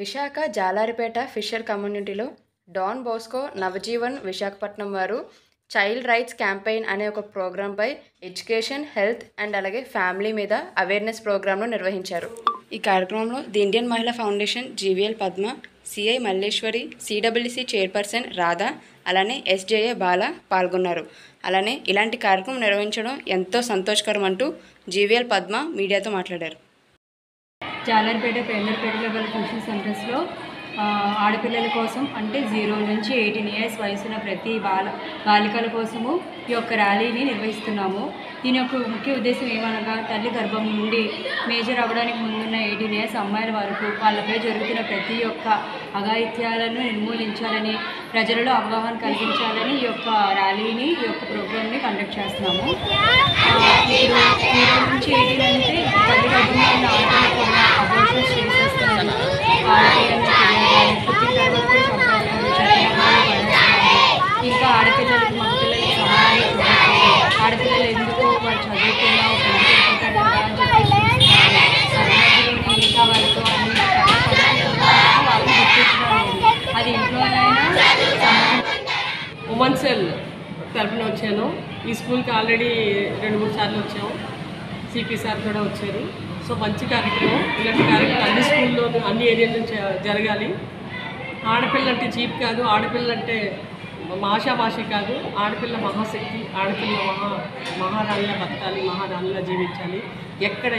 Visakha Jalaripeta fissure కమ్యూనిటీలో don Bosco Navjivan Visakhapatnam వారు child rights campaign అనే ఒక ప్రోగ్రాంపై ఎడ్యుకేషన్, హెల్త్ అండ్ అలాగే ఫ్యామిలీ మీద అవేర్నెస్ ప్రోగ్రాంను నిర్వహించారు. ఈ కార్యక్రమంలో ది ఇండియన్ మహిళా foundation GVL Padma, CI Malleswari, CWC chairperson Radha, అలానే ఎస్జేఏ బాల పాల్గొన్నారు. అలానే ఇలాంటి కార్యక్రమం నిర్వహించడం ఎంతో సంతోషకరం అంటూ జీవీఎల్ పద్మ మీడియాతో మాట్లాడారు. జాలారిపేట పేర్లపేట లెవెల్ ట్యూషన్ సెంటర్స్లో ఆడపిల్లల కోసం అంటే 0 నుంచి 18 ఇయర్స్ వయసున్న ప్రతి బాలికల కోసము ఈ యొక్క ర్యాలీని నిర్వహిస్తున్నాము. దీని యొక్క ముఖ్య ఉద్దేశం ఏమనగా తల్లి గర్భం నుండి మేజర్ అవ్వడానికి ముందున్న 18 ఇయర్స్ అమ్మాయిల వరకు వాళ్ళపై జరుగుతున్న ప్రతి ఒక్క అఘాయిత్యాలను నిర్మూలించాలని, ప్రజలలో అవగాహన కలిగించాలని ఈ యొక్క ర్యాలీని, ఈ యొక్క ప్రోగ్రామ్ని కండక్ట్ చేస్తున్నాము. ఇప్పుడు 0 నుంచి 18 అంటే తల్లి గర్భంలో ఉన్న ఆడపిల్లలు కూడా అబోర్షన్స్ చేసేస్తున్నారు. పుట్టిన తర్వాత కూడా చంపేస్తున్నారు, ఇంకా ఆడపిల్లలకు మగపిల్లలకి సమానంగా చూడట్లేదు. ఆడపిల్లలు ఎందుకు వాళ్ళు చదువుకున్నా పెళ్ళిపోతారు కదా అని చెప్పి సమాజంలో మిగతా వాళ్ళతో అన్ని వాళ్ళని గుర్తించడం లేదు. అది ఇంట్లోనైనా ఉమెన్ సెల్ తరఫున వచ్చాను. ఈ స్కూల్కి ఆల్రెడీ 2-3 సార్లు వచ్చాము. సిపి సార్ కూడా వచ్చారు. సో మంచి కార్యక్రమం. ఇలాంటి కార్యక్రమం అన్ని స్కూల్లోనూ అన్ని ఏరియాలో జరగాలి. ఆడపిల్ల అంటే చీప్ కాదు, ఆడపిల్ల అంటే మాషామాషి కాదు. ఆడపిల్ల మహాశక్తి, ఆడపిల్ల మహారాణిలా బతకాలి, మహారాణిలా జీవించాలి. ఎక్కడ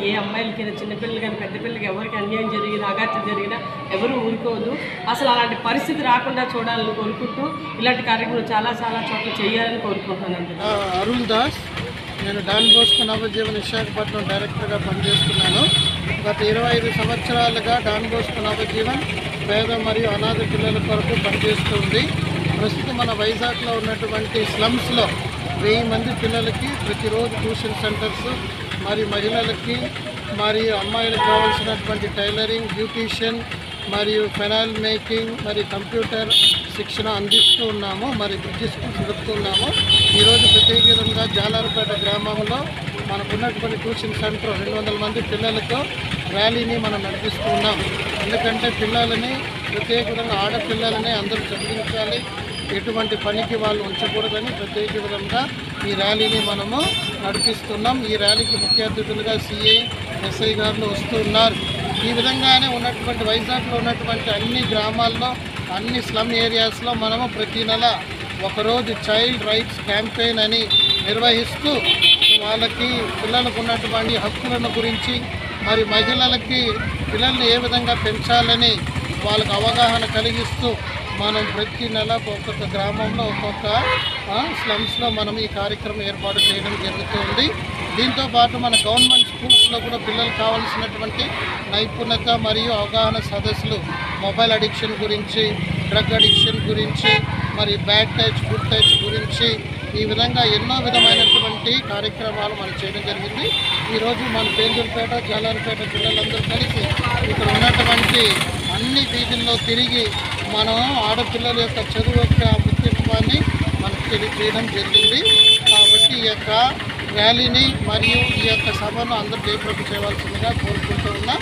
ఏ అమ్మాయిలకైనా, చిన్నపిల్లలు కానీ పెద్ద పిల్లలకి ఎవరికి అన్యాయం జరిగినా, అగాత్యం జరిగినా ఎవరు ఊరుకోవద్దు. అసలు అలాంటి పరిస్థితి రాకుండా చూడాలని కోరుకుంటూ ఇలాంటి కార్యక్రమం చాలా చోట్ల చేయాలని కోరుకుంటున్నాను. అరుణ్ దాస్, నేను డాన్ బోస్కో నవజీవన్ విశాఖపట్నం డైరెక్టర్గా పనిచేస్తున్నాను. గత 25 సంవత్సరాలుగా డాన్ బోస్కో నవజీవన్ పేద మరియు అనాథ పిల్లల కొరకు పనిచేస్తుంది. ప్రస్తుతం మన వైజాగ్లో ఉన్నటువంటి స్లమ్స్లో 1000 మంది పిల్లలకి ప్రతిరోజు ట్యూషన్ సెంటర్స్, మరియు మహిళలకి మరియు అమ్మాయిలకు కావాల్సినటువంటి టైలరింగ్, బ్యూటీషియన్ మరియు ఫెనాయిల్ మేకింగ్ మరియు కంప్యూటర్ శిక్షణ అందిస్తూ ఉన్నాము. మరి బ్రిడ్జ్ స్కూల్స్ జరుపుతున్నాము. ఈరోజు ప్రత్యేకంగా జాలారిపేట గ్రామంలో మనకున్నటువంటి ట్యూషన్ సెంటర్ 200 మంది పిల్లలతో ర్యాలీని మనం నడిపిస్తూ ఉన్నాం. ఎందుకంటే పిల్లలని ప్రత్యేక విధంగా ఆడపిల్లలని అందరూ చదివించాలి, ఎటువంటి పనికి వాళ్ళు ఉంచకూడదని ప్రత్యేక విధంగా ఈ ర్యాలీని మనము నడిపిస్తున్నాం. ఈ ర్యాలీకి ముఖ్య అతిథులుగా సిఐ, ఎస్ఐ గారు వస్తూ ఉన్నారు. ఈ విధంగానే ఉన్నటువంటి వైజాగ్లో ఉన్నటువంటి అన్ని గ్రామాల్లో, అన్ని స్లమ్ ఏరియాస్లో మనము ప్రతి నెల ఒకరోజు చైల్డ్ రైట్స్ క్యాంపెయిన్ అని నిర్వహిస్తూ వాళ్ళకి పిల్లలకు ఉన్నటువంటి హక్కులను గురించి, మరి మహిళలకి పిల్లల్ని ఏ విధంగా పెంచాలని వాళ్ళకు అవగాహన కలిగిస్తూ మనం ప్రతి నెల ఒక్కొక్క గ్రామంలో, ఒక్కొక్క స్లమ్స్లో మనం ఈ కార్యక్రమం ఏర్పాటు చేయడం జరుగుతుంది. దీంతోపాటు మన గవర్నమెంట్ స్కూల్స్లో కూడా పిల్లలకు కావాల్సినటువంటి నైపుణ్యత మరియు అవగాహన సదస్సులు, మొబైల్ అడిక్షన్ గురించి, డ్రగ్ అడిక్షన్ గురించి, మరి బ్యాడ్ టచ్, గుడ్ టచ్ గురించి, ఈ విధంగా ఎన్నో విధమైనటువంటి కార్యక్రమాలు మనం చేయడం జరిగింది. ఈరోజు మన పేందూరుపేట, జాలారిపేట పిల్లలందరూ కలిసి ఇక్కడ ఉన్నటువంటి అన్ని వీధుల్లో తిరిగి మనం ఆడపిల్లల యొక్క చదువు యొక్క ముఖ్యత్వాన్ని మనకు తెలియజేయడం జరిగింది. కాబట్టి ఈ యొక్క ర్యాలీని మరియు ఈ యొక్క సభను అందరూ జయప్రదం చేయవలసిందిగా కోరుకుంటూ ఉన్నాం.